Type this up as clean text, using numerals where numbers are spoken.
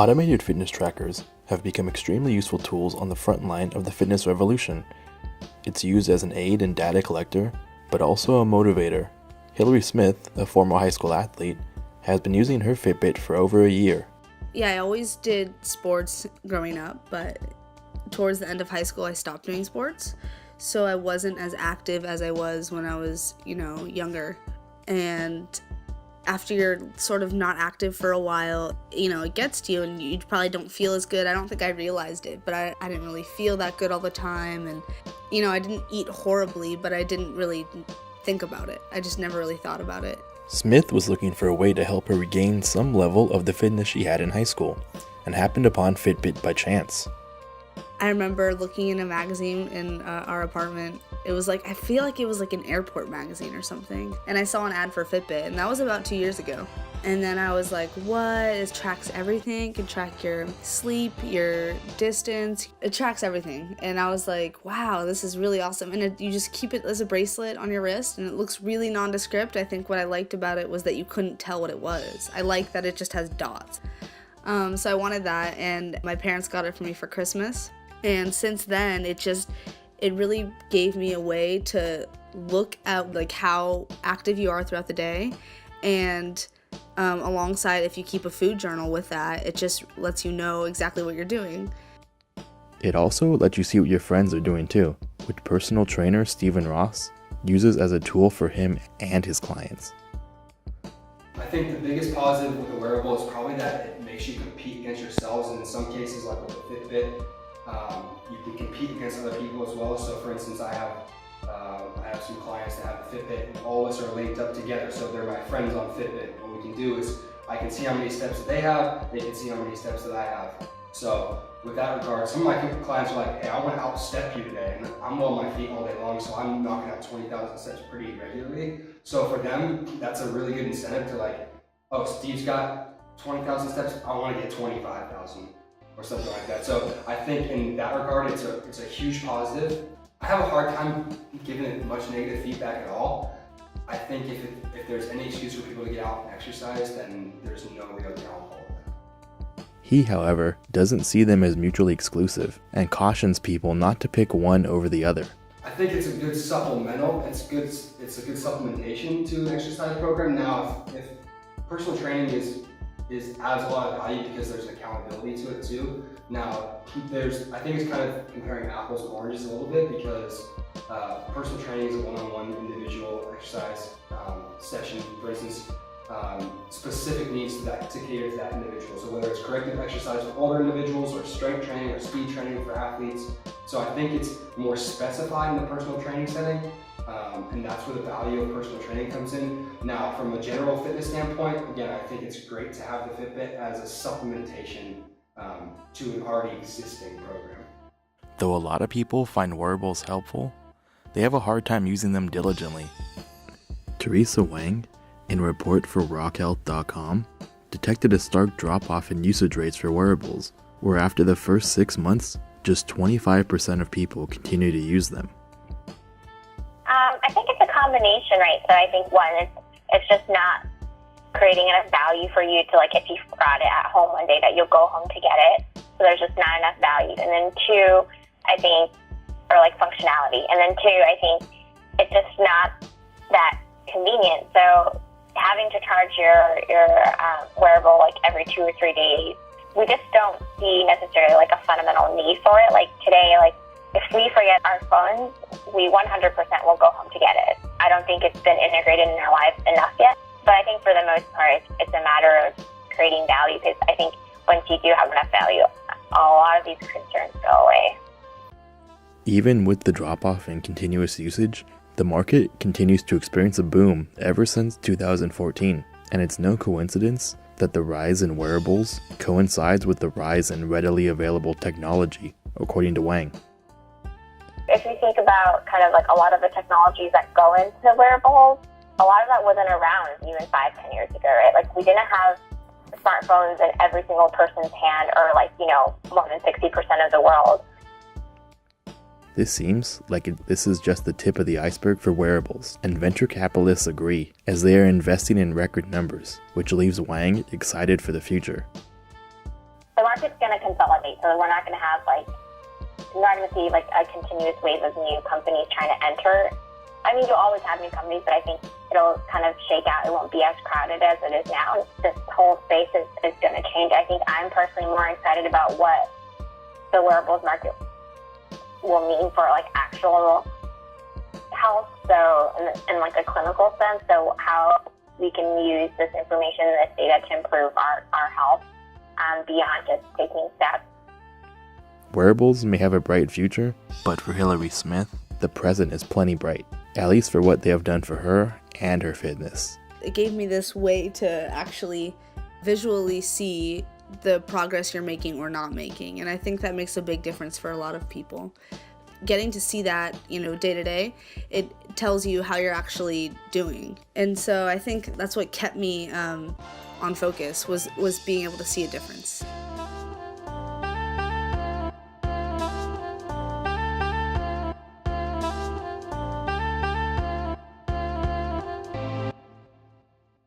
Automated fitness trackers have become extremely useful tools on the front line of the fitness revolution. It's used as an aid and data collector, but also a motivator. Hillary Smith, a former high school athlete, has been using her Fitbit for over a year. Yeah, I always did sports growing up, but towards the end of high school, I stopped doing sports. So I wasn't as active as I was when I was, younger. And after you're sort of not active for a while, it gets to you and you probably don't feel as good. I don't think I realized it, but I didn't really feel that good all the time. And, I didn't eat horribly, but I didn't really think about it. I just never really thought about it. Smith was looking for a way to help her regain some level of the fitness she had in high school, and happened upon Fitbit by chance. I remember looking in a magazine in our apartment. It was I feel like it was like an airport magazine or something. And I saw an ad for Fitbit, and that was about 2 years ago. And then I was like, what? It tracks everything. It can track your sleep, your distance. It tracks everything. And I was like, wow, this is really awesome. And you just keep it as a bracelet on your wrist, and it looks really nondescript. I think what I liked about it was that you couldn't tell what it was. I like that it just has dots. So I wanted that, and my parents got it for me for Christmas. And since then, it really gave me a way to look at how active you are throughout the day. And alongside, if you keep a food journal with that, it just lets you know exactly what you're doing. It also lets you see what your friends are doing too, which personal trainer Stephen Ross uses as a tool for him and his clients. I think the biggest positive with the wearable is probably that it makes you compete against yourselves, and in some cases, like with the Fitbit, you can compete against other people as well. So for instance, I have some clients that have a Fitbit, and all of us are linked up together, so they're my friends on Fitbit. What we can do is I can see how many steps that they have, they can see how many steps that I have. So with that regard, some of my clients are like, hey, I want to outstep you today, and I'm on my feet all day long, so I'm knocking out 20,000 steps pretty regularly. So for them, that's a really good incentive to oh, Steve's got 20,000 steps, I want to get 25,000. Or something like that. So I think in that regard, it's a huge positive. I have a hard time giving it much negative feedback at all. I think if there's any excuse for people to get out and exercise, then there's no real downfall of that. He, however, doesn't see them as mutually exclusive and cautions people not to pick one over the other. I think it's a good supplemental. It's a good supplementation to an exercise program. Now, if personal training adds a lot of value because there's accountability to it too. Now, I think it's kind of comparing apples and oranges a little bit, because personal training is a one-on-one individual exercise session. For instance, specific needs to cater to that individual. So whether it's corrective exercise for older individuals, or strength training or speed training for athletes. So I think it's more specified in the personal training setting. And that's where the value of personal training comes in. Now, from a general fitness standpoint, again, I think it's great to have the Fitbit as a supplementation to an already existing program. Though a lot of people find wearables helpful, they have a hard time using them diligently. Teresa Wang, in a report for rockhealth.com, detected a stark drop-off in usage rates for wearables, where after the first 6 months, just 25% of people continue to use them. I think it's a combination, right? So I think one, it's just not creating enough value for you to, if you forgot it at home one day, that you'll go home to get it. So there's just not enough value. And then two, I think, or functionality. And then two, I think it's just not that convenient. So having to charge your wearable every 2 or 3 days, we just don't see necessarily a fundamental need for it. Today, if we forget our phones, we 100% will go home to get it. I don't think it's been integrated in our lives enough yet. But I think for the most part, it's a matter of creating value, because I think once you do have enough value, a lot of these concerns go away. Even with the drop-off in continuous usage, the market continues to experience a boom ever since 2014. And it's no coincidence that the rise in wearables coincides with the rise in readily available technology, according to Wang. If you think about a lot of the technologies that go into wearables, a lot of that wasn't around even 5-10 years ago, right? We didn't have smartphones in every single person's hand, or more than 60% of the world. This seems like this is just the tip of the iceberg for wearables, and venture capitalists agree, as they are investing in record numbers, which leaves Wang excited for the future. market's going to consolidate, so we're not going to have we're not going to see like a continuous wave of new companies trying to enter. I mean, you'll always have new companies, but I think it'll kind of shake out. It won't be as crowded as it is now. This whole space is going to change. I think I'm personally more excited about what the wearables market will mean for like actual health, so in like a clinical sense, so how we can use this information and this data to improve our health beyond just taking steps. Wearables may have a bright future, but for Hillary Smith, the present is plenty bright, at least for what they have done for her and her fitness. It gave me this way to actually visually see the progress you're making or not making, and I think that makes a big difference for a lot of people. Getting to see that, day to day, it tells you how you're actually doing. And so I think that's what kept me on focus was being able to see a difference.